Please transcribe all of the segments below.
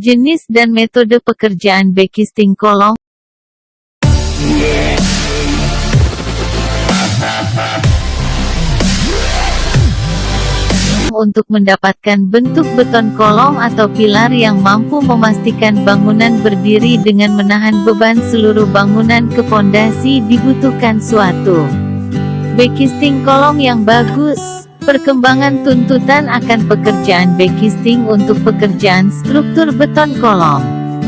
Jenis dan metode pekerjaan backcasting kolom. Untuk mendapatkan bentuk beton kolom atau pilar yang mampu memastikan bangunan berdiri dengan menahan beban seluruh bangunan ke pondasi, dibutuhkan suatu backcasting kolom yang bagus. Perkembangan tuntutan akan pekerjaan backcasting untuk pekerjaan struktur beton kolom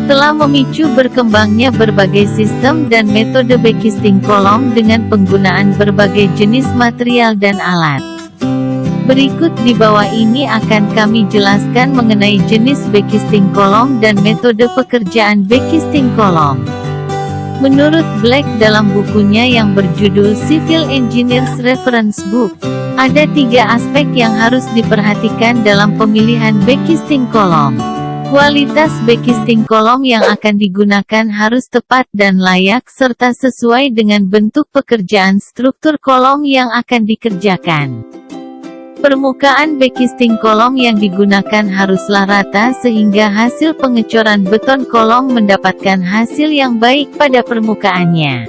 telah memicu berkembangnya berbagai sistem dan metode backcasting kolom dengan penggunaan berbagai jenis material dan alat. Berikut di bawah ini akan kami jelaskan mengenai jenis backcasting kolom dan metode pekerjaan backcasting kolom. Menurut Black dalam bukunya yang berjudul Civil Engineers Reference Book, ada 3 aspek yang harus diperhatikan dalam pemilihan backcasting kolom. Kualitas backcasting kolom yang akan digunakan harus tepat dan layak serta sesuai dengan bentuk pekerjaan struktur kolom yang akan dikerjakan. Permukaan backcasting kolom yang digunakan haruslah rata sehingga hasil pengecoran beton kolom mendapatkan hasil yang baik pada permukaannya.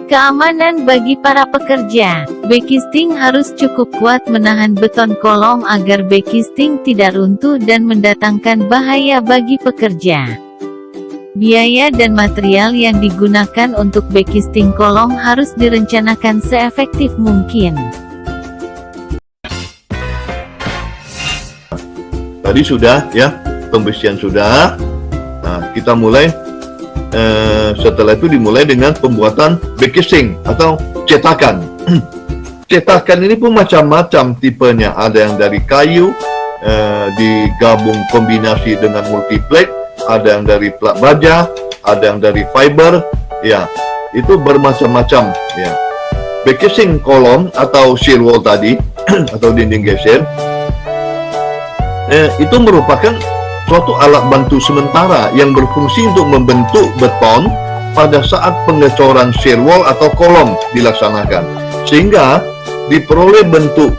Keamanan bagi para pekerja. Backcasting harus cukup kuat menahan beton kolom agar backcasting tidak runtuh dan mendatangkan bahaya bagi pekerja. Biaya dan material yang digunakan untuk backcasting kolom harus direncanakan seefektif mungkin. Tadi sudah ya, pembersihan sudah. Nah, kita mulai setelah itu dimulai dengan pembuatan backcasting atau cetakan. Cetakan ini pun macam-macam tipenya. Ada yang dari kayu, digabung kombinasi dengan multiplex, ada yang dari plat baja, ada yang dari fiber. Ya, itu bermacam-macam. Ya, backcasting kolom atau shear wall tadi atau dinding geser. Itu merupakan suatu alat bantu sementara yang berfungsi untuk membentuk beton pada saat pengecoran shear wall atau kolom dilaksanakan, sehingga diperoleh bentuk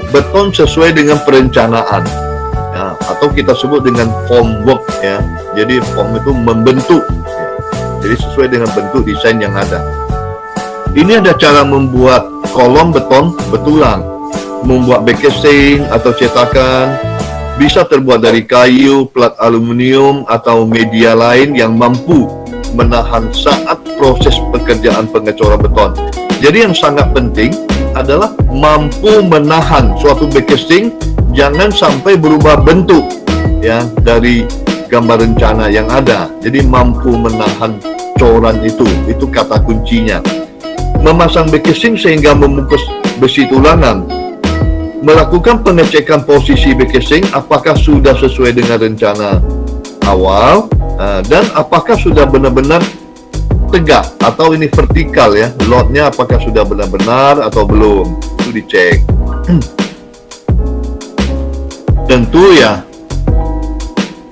beton sesuai dengan perencanaan, ya, atau kita sebut dengan formwork ya. Jadi form itu membentuk, ya. Jadi sesuai dengan bentuk desain yang ada. Ini ada cara membuat kolom beton betulan, membuat backcasting atau cetakan. Bisa terbuat dari kayu, plat aluminium, atau media lain yang mampu menahan saat proses pekerjaan pengecoran beton. Jadi yang sangat penting adalah mampu menahan suatu backcasting, jangan sampai berubah bentuk ya dari gambar rencana yang ada. Jadi mampu menahan coran itu kata kuncinya. Memasang backcasting sehingga membungkus besi tulangan. Melakukan pengecekan posisi backcasting apakah sudah sesuai dengan rencana awal, dan apakah sudah benar-benar tegak atau ini vertikal ya, loadnya apakah sudah benar-benar atau belum, itu dicek. Tentu ya,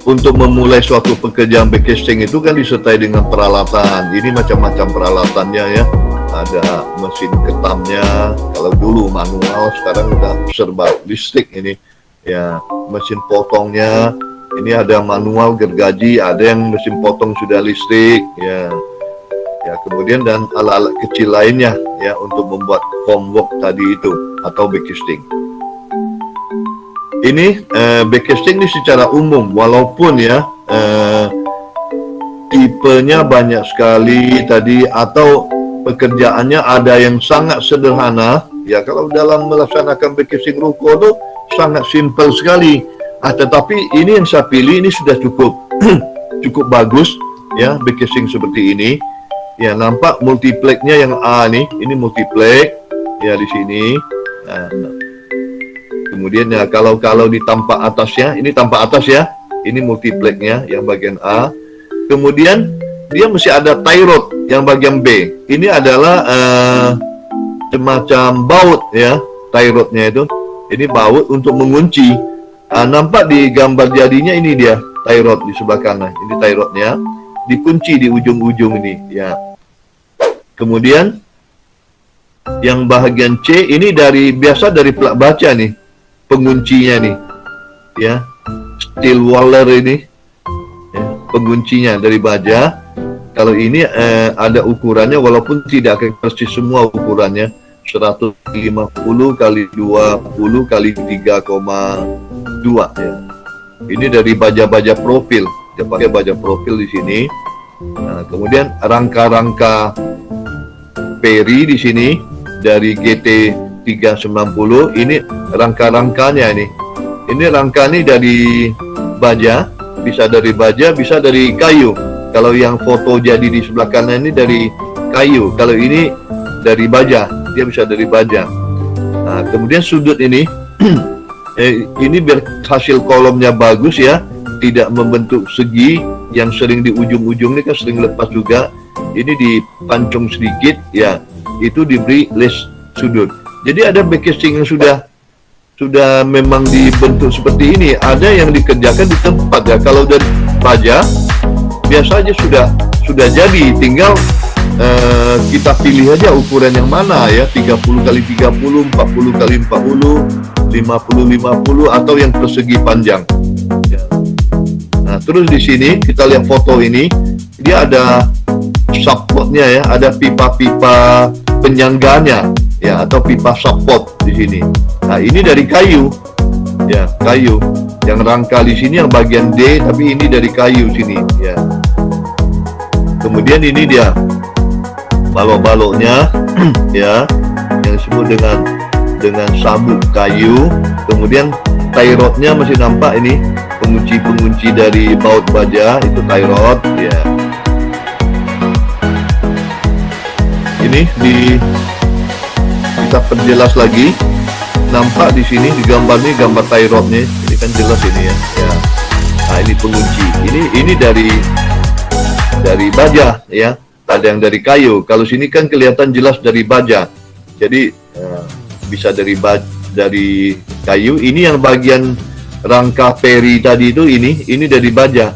untuk memulai suatu pekerjaan backcasting itu kan disertai dengan peralatan. Ini macam-macam peralatannya ya. Ada mesin ketamnya, kalau dulu manual, sekarang udah serba listrik ini ya. Mesin potongnya, ini ada manual gergaji, ada yang mesin potong sudah listrik ya. Ya, kemudian dan alat-alat kecil lainnya ya untuk membuat formwork tadi itu atau backcasting. Ini backcasting ini secara umum, walaupun ya tipenya banyak sekali tadi, atau pekerjaannya ada yang sangat sederhana ya. Kalau dalam melaksanakan backcasting ruko itu sangat simpel sekali, tetapi ini yang saya pilih ini sudah cukup cukup bagus ya, backcasting seperti ini ya. Nampak multiplexnya yang A nih, ini multiplex ya di sini. Nah, kemudian ya kalau di tampak atasnya, ini tampak atas ya, ini multiplexnya yang bagian A. Kemudian dia mesti ada tie rod yang bagian B. Ini adalah semacam baut ya, tie rodnya itu. Ini baut untuk mengunci. Nampak di gambar jadinya, ini dia tie rod di sebelah kanan. Ini tie rodnya, dikunci di ujung-ujung ini ya. Kemudian yang bagian C ini biasa dari plat baja nih, penguncinya nih ya, steel waller ini penguncinya dari baja. Kalau ini ada ukurannya, walaupun tidak persis semua ukurannya, 150 kali 20 kali 3,2 ya. Ini dari baja-baja profil, dia pakai baja profil di sini. Nah, kemudian rangka-rangka peri di sini dari GT 390, ini rangka-rangkanya ini. Ini rangka ini dari baja, bisa dari baja, bisa dari kayu. Kalau yang foto jadi di sebelah kanan ini dari kayu, kalau ini dari baja, dia bisa dari baja. Nah, kemudian sudut ini, ini biar hasil kolomnya bagus ya, tidak membentuk segi yang sering di ujung-ujung ini kan sering lepas juga. Ini dipancung sedikit ya, itu diberi les sudut. Jadi ada back casing yang sudah memang dibentuk seperti ini. Ada yang dikerjakan di tempat ya. Kalau dari baja biasa aja sudah jadi, tinggal kita pilih aja ukuran yang mana ya, 30 kali 30, 40 kali 40, 50 atau yang persegi panjang ya. Nah, terus di sini kita lihat foto ini, dia ada supportnya ya, ada pipa-pipa penyangganya ya, atau pipa support di sini. Nah, ini dari kayu ya, kayu. Yang rangka di sini yang bagian D, tapi ini dari kayu sini ya. Kemudian ini dia balok-baloknya ya, yang disebut dengan sabuk kayu. Kemudian tie rodnya masih nampak ini, pengunci dari baut baja itu tie rod ya. Ini kita perjelas lagi, nampak di sini di gambar ini, gambar tie rodnya ini kan jelas ini ya. Nah, ini pengunci, ini dari baja ya, ada yang dari kayu. Kalau sini kan kelihatan jelas dari baja, jadi bisa dari kayu. Ini yang bagian rangka peri tadi itu, ini dari baja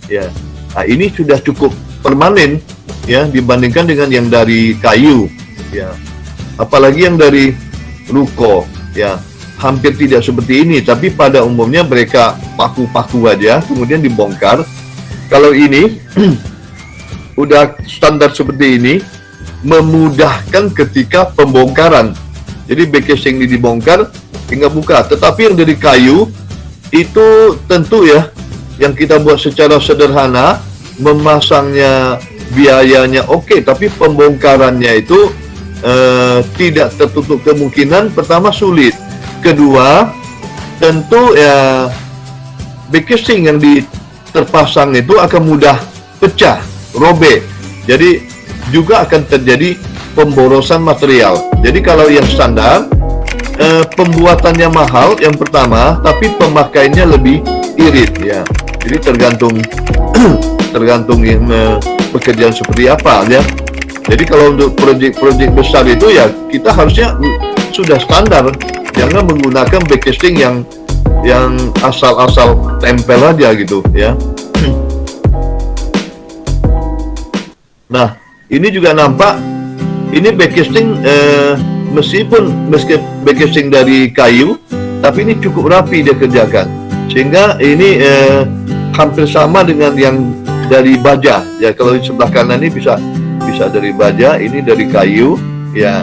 ya. Nah, ini sudah cukup permanen ya, dibandingkan dengan yang dari kayu ya. Apalagi yang dari ruko ya, hampir tidak seperti ini, tapi pada umumnya mereka paku-paku aja kemudian dibongkar. Kalau ini udah standar seperti ini, memudahkan ketika pembongkaran. Jadi back casing ini dibongkar tinggal buka. Tetapi yang dari kayu itu tentu ya, yang kita buat secara sederhana, memasangnya biayanya oke, tapi pembongkarannya itu tidak tertutup kemungkinan. Pertama sulit, kedua tentu ya back casing yang terpasang itu akan mudah pecah, robek. Jadi juga akan terjadi pemborosan material. Jadi kalau yang standar, pembuatannya mahal yang pertama, tapi pemakaiannya lebih irit ya. Jadi tergantung yang pekerjaan seperti apa ya. Jadi kalau untuk proyek besar itu ya, kita harusnya sudah standar, jangan menggunakan back casing yang asal-asal tempel aja gitu ya. Nah, ini juga nampak, ini back casing meskipun back casing dari kayu, tapi ini cukup rapi dia kerjakan, sehingga ini hampir sama dengan yang dari baja ya. Kalau di sebelah kanan ini bisa dari baja, ini dari kayu ya.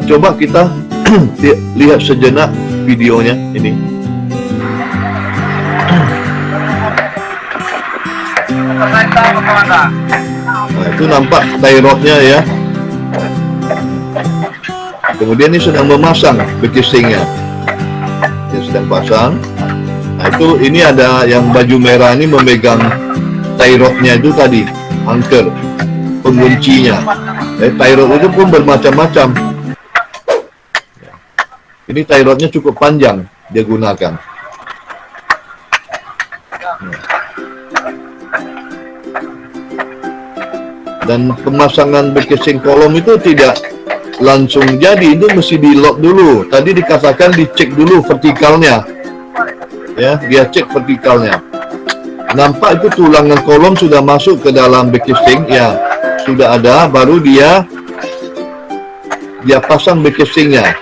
Coba kita lihat sejenak videonya ini. Nah, itu nampak tie rodnya ya. Kemudian ini sedang memasang back casingnya, dia sedang pasang. Nah, itu ini ada yang baju merah ini memegang tie rodnya itu tadi, anchor penguncinya. Tie rod itu pun bermacam-macam. Ini tie rodnya cukup panjang dia gunakan. Dan pemasangan back casing kolom itu tidak langsung jadi, itu mesti di lock dulu. Tadi dikatakan dicek dulu vertikalnya ya, dia cek vertikalnya. Nampak itu tulangan kolom sudah masuk ke dalam back casing ya, sudah ada, baru dia pasang back casingnya.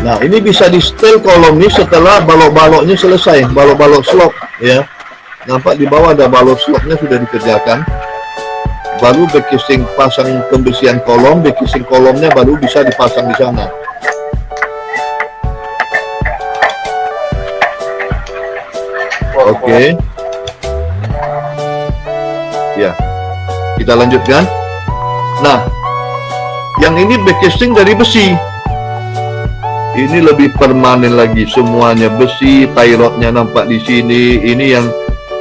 Nah, ini bisa di setel kolom ini setelah balok-baloknya selesai, balok-balok slot ya. Nampak di bawah ada balok slotnya sudah dikerjakan. Baru backcasing pasang pembersihan kolom, backcasing kolomnya baru bisa dipasang di sana. Oke. Ya. Kita lanjutkan. Nah, yang ini backcasing dari besi. Ini lebih permanen lagi, semuanya besi, tie rodnya nampak di sini. Ini yang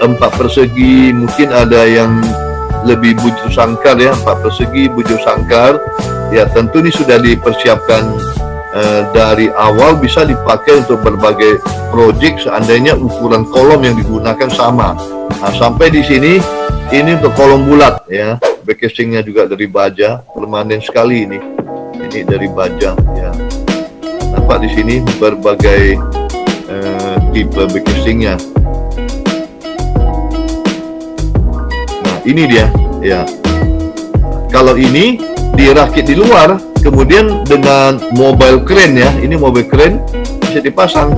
4 persegi, mungkin ada yang lebih bujur sangkar ya, 4 persegi bujur sangkar. Ya, tentu ini sudah dipersiapkan dari awal, bisa dipakai untuk berbagai proyek seandainya ukuran kolom yang digunakan sama. Nah, sampai di sini ini untuk kolom bulat ya. Backcasingnya juga dari baja, permanen sekali ini. Ini dari baja ya. Nampak di sini berbagai tipe backcasingnya. Nah, ini dia ya. Kalau ini dirakit di luar, kemudian dengan mobile crane ya. Ini mobile crane bisa pasang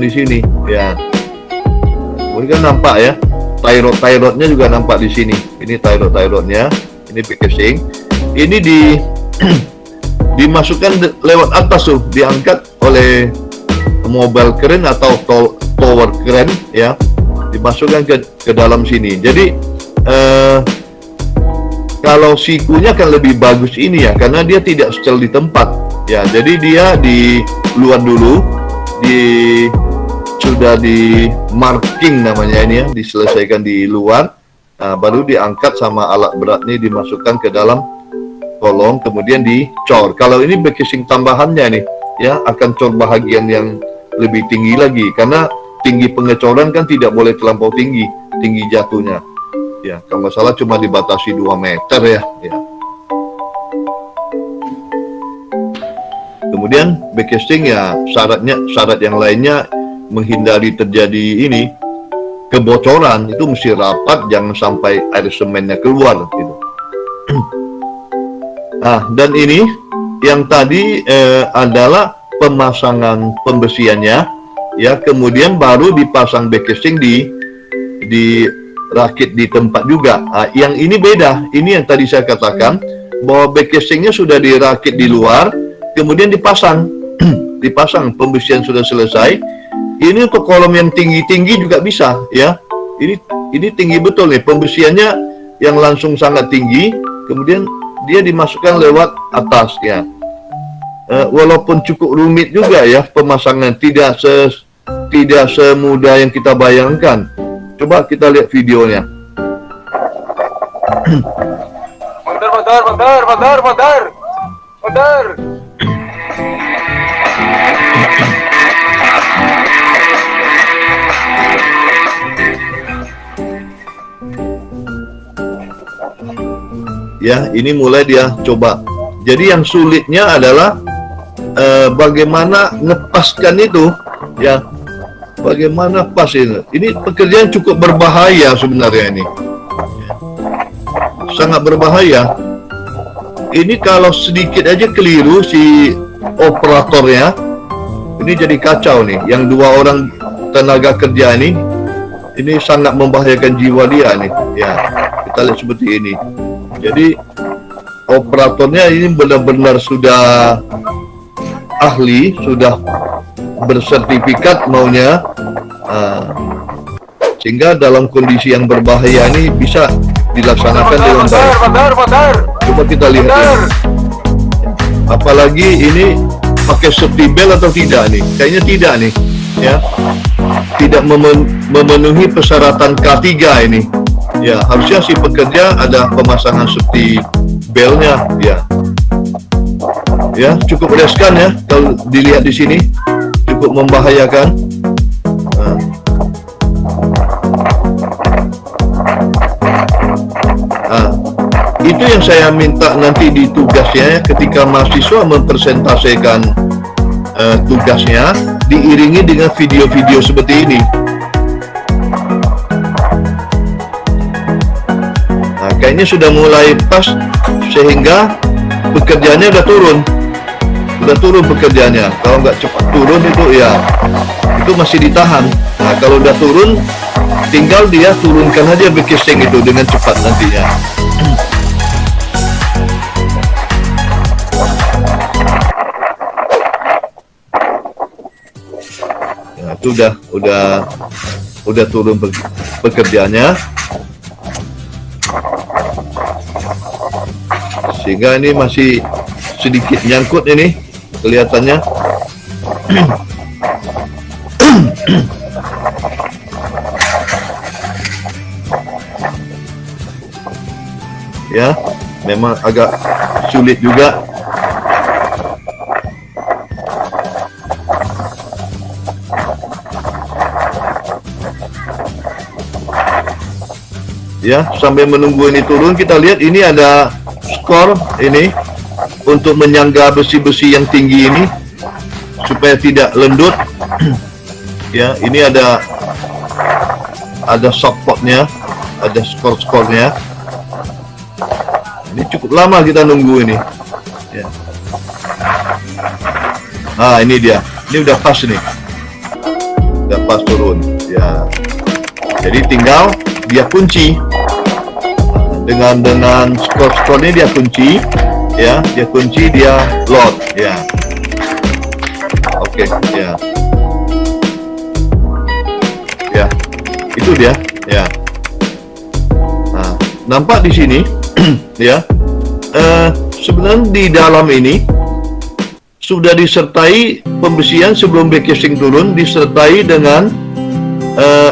di sini ya. Kemudian nampak ya, tie rodnya juga nampak di sini. Ini tie rodnya, ini backcasing. Ini dimasukkan lewat atas tuh, diangkat oleh mobile crane atau tower crane ya, dimasukkan ke dalam sini. Jadi kalau sikunya kan lebih bagus ini ya, karena dia tidak setel di tempat ya. Jadi dia di luar dulu, sudah di marking namanya ini ya, diselesaikan di luar. Nah, baru diangkat sama alat berat ini, dimasukkan ke dalam kolom, kemudian dicor. Kalau ini backcasing tambahannya nih ya, akan cor bahagian yang lebih tinggi lagi, karena tinggi pengecoran kan tidak boleh terlampau tinggi jatuhnya ya. Kalau nggak salah cuma dibatasi 2 meter ya. Kemudian backcasing ya, syarat yang lainnya menghindari terjadi ini kebocoran, itu mesti rapat, jangan sampai air semennya keluar gitu. Nah, dan ini yang tadi adalah pemasangan pembersihannya ya, kemudian baru dipasang backcasing di rakit di tempat juga. Nah, yang ini beda. Ini yang tadi saya katakan bahwa backcasingnya sudah dirakit di luar, kemudian dipasang. Dipasang, pembersihan sudah selesai. Ini untuk kolom yang tinggi-tinggi juga bisa ya. Ini tinggi betul nih, pembersihannya yang langsung sangat tinggi, kemudian dia dimasukkan lewat atas ya. Walaupun cukup rumit juga ya pemasangan, tidak semudah yang kita bayangkan. Coba kita lihat videonya. Bentar. Ya, ini mulai dia coba. Jadi yang sulitnya adalah bagaimana ngepaskan itu ya. Bagaimana pas ini? Ini pekerjaan cukup berbahaya sebenarnya ini. Sangat berbahaya. Ini kalau sedikit aja keliru si operatornya, ini jadi kacau nih. Yang 2 orang tenaga kerja ini sangat membahayakan jiwa dia nih. Ya, kita lihat seperti ini. Jadi operatornya ini benar-benar sudah ahli, sudah bersertifikat maunya, sehingga dalam kondisi yang berbahaya ini bisa dilaksanakan dengan baik. Coba kita lihat ini. Apalagi ini pakai safety belt atau tidak nih? Kayaknya tidak nih, ya. Tidak memenuhi persyaratan K3 ini. Ya, harusnya si pekerja ada pemasangan safety beltnya, ya. Ya, cukup riskan ya kalau dilihat di sini, cukup membahayakan. Itu yang saya minta nanti di tugasnya, ketika mahasiswa mempresentasikan tugasnya, diiringi dengan video-video seperti ini. Nah, kayaknya sudah mulai pas, sehingga pekerjaannya udah turun. sudah turun pekerjaannya. Kalau nggak cepat turun itu ya, itu masih ditahan. Nah, kalau udah turun, tinggal dia turunkan aja back casing itu dengan cepat nantinya. Ya, itu udah turun pekerjaannya. Sehingga ini masih sedikit nyangkut ini kelihatannya. Ya, memang agak sulit juga. Ya, sambil menunggu ini turun, kita lihat ini ada skor ini untuk menyangga besi-besi yang tinggi ini supaya tidak lendut. Ya, ini ada supportnya, ada skor-skornya. Ini cukup lama kita nunggu ini. Ya. Nah, ini dia. Ini udah pas nih. Udah pas turun. Ya. Jadi tinggal dia kunci. Dengan skor-skornya dia kunci, ya, dia kunci, dia load, ya. Oke, ya. Ya. Itu dia, ya. Nah, nampak di sini ya. Sebenarnya di dalam ini sudah disertai pembesian sebelum back casing turun, disertai dengan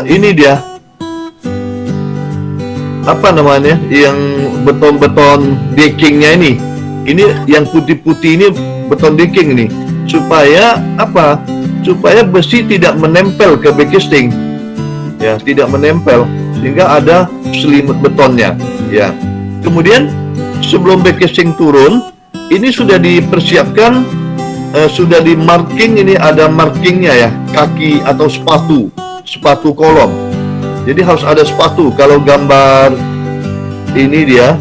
ini dia, apa namanya, yang beton-beton deckingnya ini yang putih-putih ini beton decking ini, supaya apa, supaya besi tidak menempel ke back casing, ya, tidak menempel, sehingga ada selimut betonnya, ya. Kemudian sebelum back casing turun, ini sudah dipersiapkan, sudah di marking, ini ada markingnya ya, kaki atau sepatu kolom. Jadi harus ada sepatu. Kalau gambar ini dia,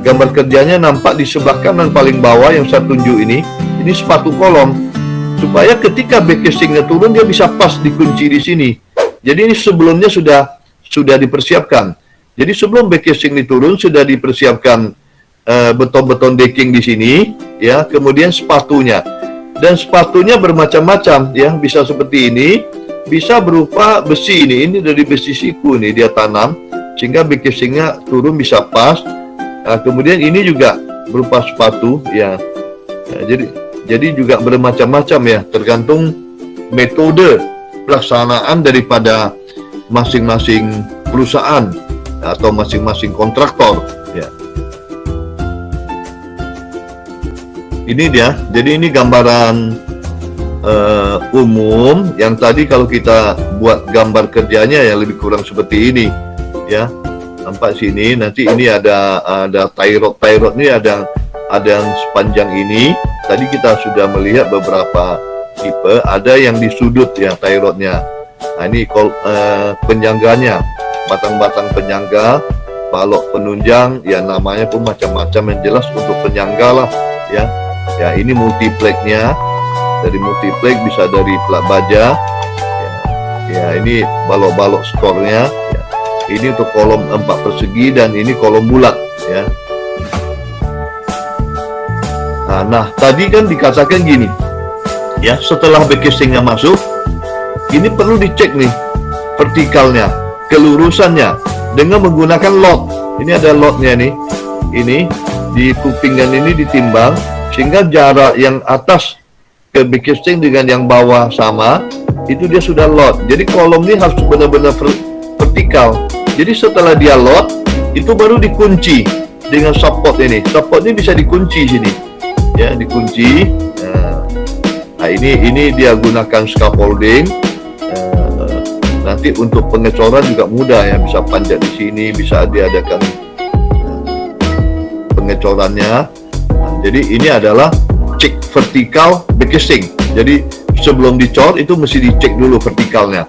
gambar kerjanya nampak di sebelah kanan paling bawah yang saya tunjuk ini sepatu kolom. Supaya ketika back casingnya turun dia bisa pas dikunci di sini. Jadi ini sebelumnya sudah dipersiapkan. Jadi sebelum back casing turun sudah dipersiapkan beton-beton decking di sini, ya. Kemudian sepatunya, dan sepatunya bermacam-macam, ya. Bisa seperti ini. Bisa berupa besi ini dari besi siku nih dia tanam sehingga back casingnya turun bisa pas. Nah, kemudian ini juga berupa sepatu, ya. Nah, jadi juga bermacam-macam, ya, tergantung metode pelaksanaan daripada masing-masing perusahaan atau masing-masing kontraktor, ya. Ini dia, jadi ini gambaran umum yang tadi kalau kita buat gambar kerjanya ya lebih kurang seperti ini, ya. Nampak sini, nanti ini ada tie rod ini ada yang sepanjang ini. Tadi kita sudah melihat beberapa tipe, ada yang di sudut, ya, tie rodnya. Nah, ini penyangganya, batang-batang penyangga, balok penunjang, ya, namanya pun macam-macam, yang jelas untuk penyangga lah, ya. Ya, ini multiplex-nya. Dari multiplex bisa dari plat baja, ya, ini balok-balok skornya, ya. Ini untuk kolom 4 persegi dan ini kolom bulat, ya. Nah, tadi kan dikatakan gini, ya, setelah back casingnya masuk, ini perlu dicek nih vertikalnya, kelurusannya dengan menggunakan lot. Ini ada lotnya nih, ini di kupingan ini ditimbang sehingga jarak yang atas ke back casing dengan yang bawah sama, itu dia sudah lot. Jadi kolom ini harus benar-benar vertikal. Jadi setelah dia lot, itu baru dikunci dengan support ini. Support ini bisa dikunci sini, ya, dikunci. Nah, ini dia gunakan scaffolding. Nanti untuk pengecoran juga mudah, ya, bisa panjat di sini, bisa diadakan pengecorannya. Nah, jadi ini adalah cek vertikal back casing. Jadi sebelum dicor itu mesti dicek dulu vertikalnya.